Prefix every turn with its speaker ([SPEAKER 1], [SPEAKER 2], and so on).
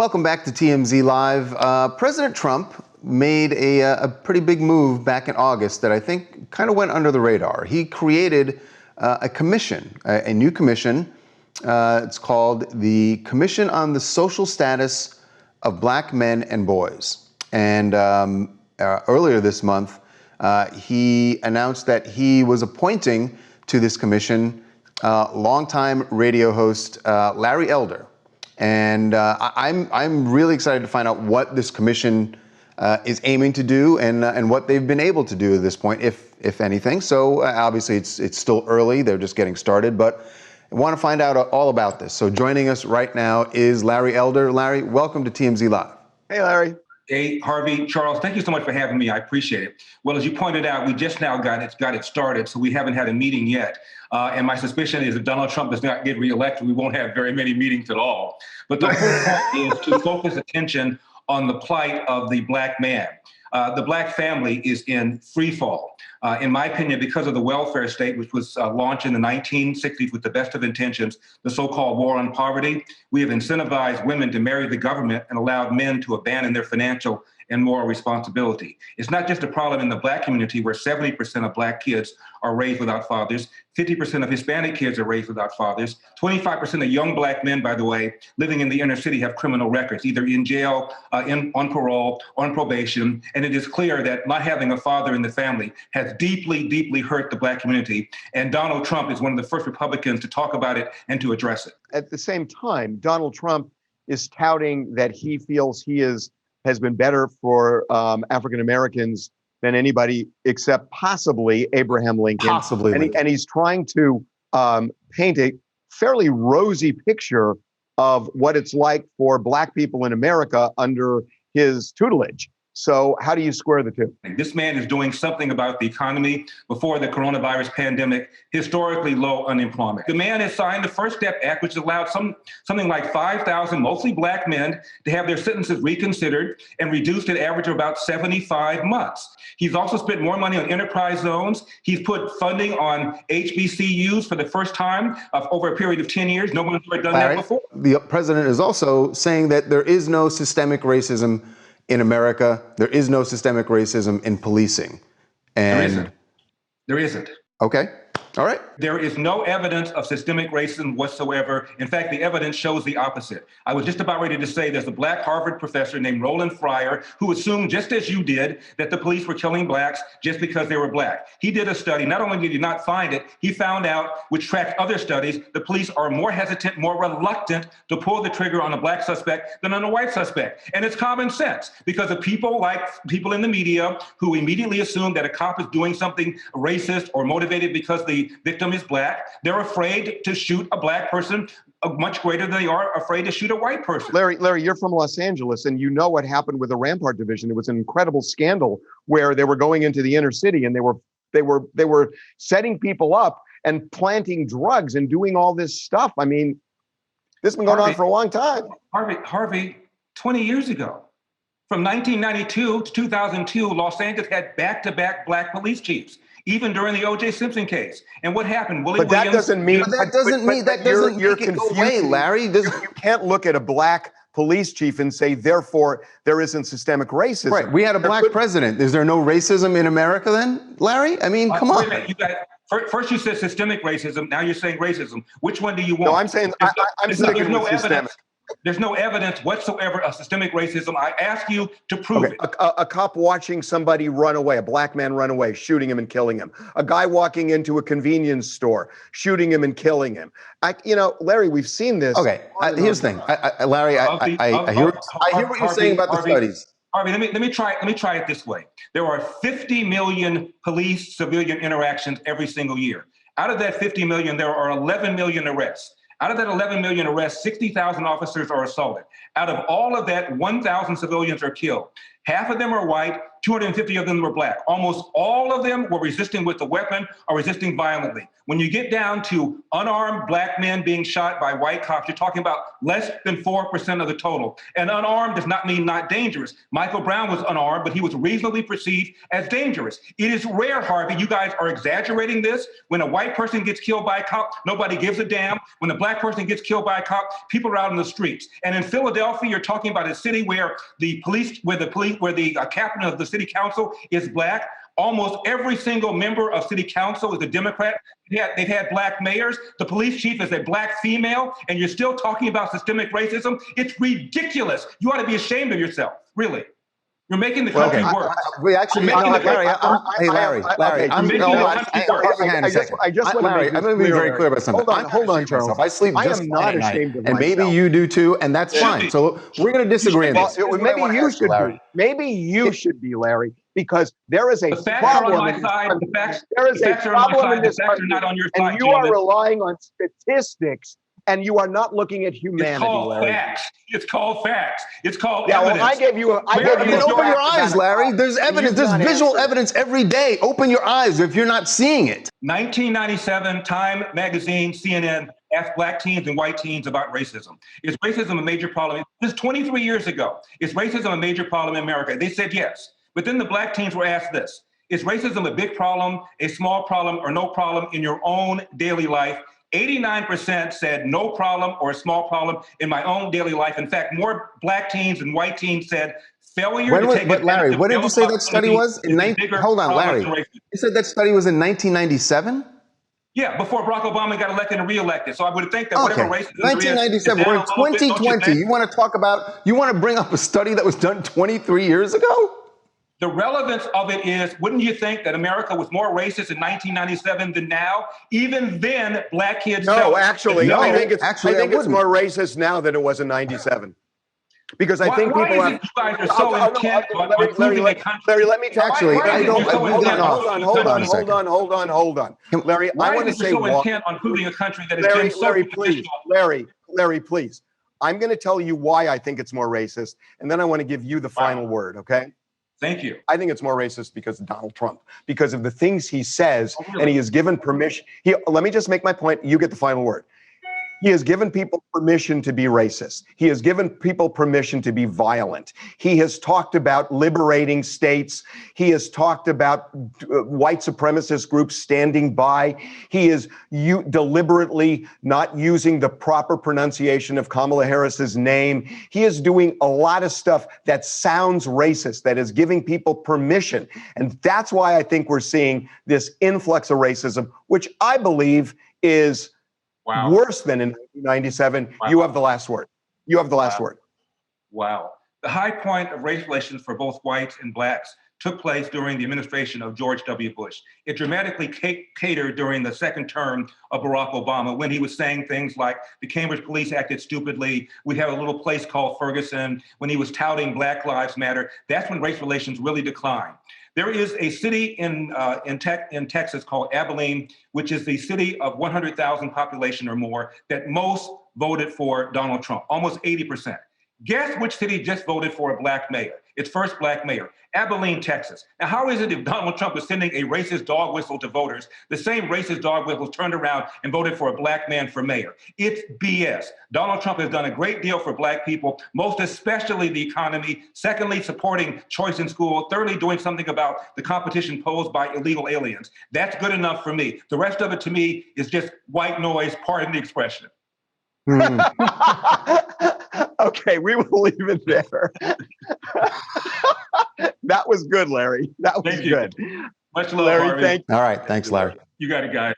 [SPEAKER 1] Welcome back to TMZ Live. President Trump made a pretty big move back in August that I think kind of went under the radar. He created a commission, a new commission. It's called the Commission on the Social Status of Black Men and Boys. And earlier this month, he announced that he was appointing to this commission longtime radio host Larry Elder. And I'm really excited to find out what this commission is aiming to do and what they've been able to do at this point, if anything. So obviously it's still early; they're just getting started. But I want to find out all about this. So joining us right now is Larry Elder. Larry, welcome to TMZ Live.
[SPEAKER 2] Hey, Larry.
[SPEAKER 3] Hey, Harvey, Charles, thank you so much for having me. I appreciate it. Well, as you pointed out, we just now got it started, so we haven't had a meeting yet. And my suspicion is if Donald Trump does not get reelected, we won't have very many meetings at all. But the whole point is to focus attention on the plight of the Black man. The Black family is in free fall. In my opinion, because of the welfare state, which was launched in the 1960s with the best of intentions, the so-called war on poverty, we have incentivized women to marry the government and allowed men to abandon their financial and moral responsibility. It's not just a problem in the Black community where 70% of Black kids are raised without fathers, 50% of Hispanic kids are raised without fathers, 25% of young Black men, by the way, living in the inner city have criminal records, either in jail, on parole, on probation. And it is clear that not having a father in the family has deeply, deeply hurt the Black community. And Donald Trump is one of the first Republicans to talk about it and to address it.
[SPEAKER 2] At the same time, Donald Trump is touting that he feels he has been better for African Americans than anybody except possibly Abraham Lincoln. And he's trying to paint a fairly rosy picture of what it's like for Black people in America under his tutelage. So how do you square the two?
[SPEAKER 3] This man is doing something about the economy before the coronavirus pandemic, historically low unemployment. The man has signed the First Step Act, which allowed something like 5,000 mostly Black men to have their sentences reconsidered and reduced to an average of about 75 months. He's also spent more money on enterprise zones. He's put funding on HBCUs for the first time over a period of 10 years. No one's ever done that before.
[SPEAKER 1] The president is also saying that there is no systemic racism in America. There is no systemic racism in policing. And
[SPEAKER 3] There isn't.
[SPEAKER 1] Okay. All right.
[SPEAKER 3] There is no evidence of systemic racism whatsoever. In fact, the evidence shows the opposite. I was just about ready to say there's a Black Harvard professor named Roland Fryer who assumed, just as you did, that the police were killing Blacks just because they were Black. He did a study. Not only did he not find it, he found out, which tracked other studies, the police are more hesitant, more reluctant to pull the trigger on a Black suspect than on a white suspect. And it's common sense because of people like people in the media who immediately assume that a cop is doing something racist or motivated because the victim is Black. They're afraid to shoot a Black person much greater than they are afraid to shoot a white person.
[SPEAKER 2] Larry, you're from Los Angeles, and you know what happened with the Rampart Division. It was an incredible scandal where they were going into the inner city and they were setting people up and planting drugs and doing all this stuff. I mean, this has been going on for a long time.
[SPEAKER 3] Harvey, 20 years ago, from 1992 to 2002, Los Angeles had back-to-back Black police chiefs, even during the O.J. Simpson case. And what happened?
[SPEAKER 2] But that doesn't mean you're confused,
[SPEAKER 1] away, Larry.
[SPEAKER 2] You can't look at a Black police chief and say, therefore, there isn't systemic racism.
[SPEAKER 1] Right. We had a Black president. Is there no racism in America then, Larry? I mean, come on.
[SPEAKER 3] First you said systemic racism. Now you're saying racism. Which one do you want?
[SPEAKER 2] No, I'm saying I'm sticking with systemic.
[SPEAKER 3] There's no evidence whatsoever of systemic racism. I ask you to prove it.
[SPEAKER 2] A cop watching somebody run away, a Black man run away, shooting him and killing him. A guy walking into a convenience store, shooting him and killing him. Larry, we've seen this.
[SPEAKER 1] Okay, here's the thing, Larry. I hear what you're saying about the studies.
[SPEAKER 3] Harvey, let me try it this way. There are 50 million police-civilian interactions every single year. Out of that 50 million, there are 11 million arrests. Out of that 11 million arrests, 60,000 officers are assaulted. Out of all of that, 1,000 civilians are killed. Half of them are white, 250 of them were black. Almost all of them were resisting with a weapon or resisting violently. When you get down to unarmed black men being shot by white cops, you're talking about less than 4% of the total. And unarmed does not mean not dangerous. Michael Brown was unarmed, but he was reasonably perceived as dangerous. It is rare, Harvey, you guys are exaggerating this. When a white person gets killed by a cop, nobody gives a damn. When a black person gets killed by a cop, people are out in the streets. And in Philadelphia, you're talking about a city where the captain of the city council is black. Almost every single member of city council is a Democrat. They've had black mayors. The police chief is a black female, and you're still talking about systemic racism. It's ridiculous. You ought to be ashamed of yourself, really. You're making the country worse.
[SPEAKER 1] We actually, Larry, I'm going to be very clear about something.
[SPEAKER 2] Hold on, Charles.
[SPEAKER 1] I sleep just fine at night, and maybe you do too, and that's fine. So we're going to disagree on this.
[SPEAKER 2] Maybe you should be. Maybe you should be, Larry, because there is a problem. There is a problem in this country, and you are relying on statistics. And you are not looking at humanity, Larry.
[SPEAKER 3] It's called facts. It's called
[SPEAKER 2] evidence. Well, I gave you.
[SPEAKER 1] Open your eyes, Larry. There's evidence. There's visual evidence every day. Open your eyes if you're not seeing it.
[SPEAKER 3] 1997, Time Magazine, CNN asked black teens and white teens about racism. Is racism a major problem? This is 23 years ago. Is racism a major problem in America? They said yes. But then the black teens were asked this: is racism a big problem, a small problem, or no problem in your own daily life? 89% said no problem or a small problem in my own daily life. In fact, more black teens and white teens said failure to take
[SPEAKER 1] But Larry, what did you say that study was? Hold on, Larry. You said that study was in 1997?
[SPEAKER 3] Yeah, before Barack Obama got elected and reelected. So I would think that whatever racism
[SPEAKER 1] 1997, we're in 2020. You want to bring up a study that was done 23 years ago?
[SPEAKER 3] The relevance of it is, wouldn't you think that America was more racist in 1997 than now? Even then, black kids.
[SPEAKER 2] No, actually, I think it's more racist now than it was in 97. Because I think people
[SPEAKER 3] are. You guys are so intent on proving a country.
[SPEAKER 2] Larry, let me actually. Hold on. Larry, I want to say
[SPEAKER 3] so intent on proving a country that has been so
[SPEAKER 2] Larry, please. I'm going to tell you why I think it's more racist, and then I want to give you the final word. Okay.
[SPEAKER 3] Thank you.
[SPEAKER 2] I think it's more racist because of Donald Trump, because of the things he says, and he has given permission. Let me just make my point. You get the final word. He has given people permission to be racist. He has given people permission to be violent. He has talked about liberating states. He has talked about white supremacist groups standing by. He is deliberately not using the proper pronunciation of Kamala Harris's name. He is doing a lot of stuff that sounds racist, that is giving people permission. And that's why I think we're seeing this influx of racism, which I believe is worse than in 1997. You have the last word. You have the last word.
[SPEAKER 3] Wow. The high point of race relations for both whites and blacks took place during the administration of George W. Bush. It dramatically catered during the second term of Barack Obama, when he was saying things like the Cambridge police acted stupidly. We have a little place called Ferguson. When he was touting Black Lives Matter, that's when race relations really declined. There is a city in Texas called Abilene, which is the city of 100,000 population or more that most voted for Donald Trump, almost 80%. Guess which city just voted for a black mayor? Its first black mayor, Abilene, Texas. Now, how is it if Donald Trump is sending a racist dog whistle to voters, the same racist dog whistle turned around and voted for a black man for mayor? It's BS. Donald Trump has done a great deal for black people, most especially the economy. Secondly, supporting choice in school. Thirdly, doing something about the competition posed by illegal aliens. That's good enough for me. The rest of it to me is just white noise, pardon the expression.
[SPEAKER 2] Okay, we will leave it there. That was good, Larry. That was good.
[SPEAKER 3] Much love,
[SPEAKER 2] Larry.
[SPEAKER 3] Harvey.
[SPEAKER 1] All right, thanks, Larry.
[SPEAKER 3] You got it, guys.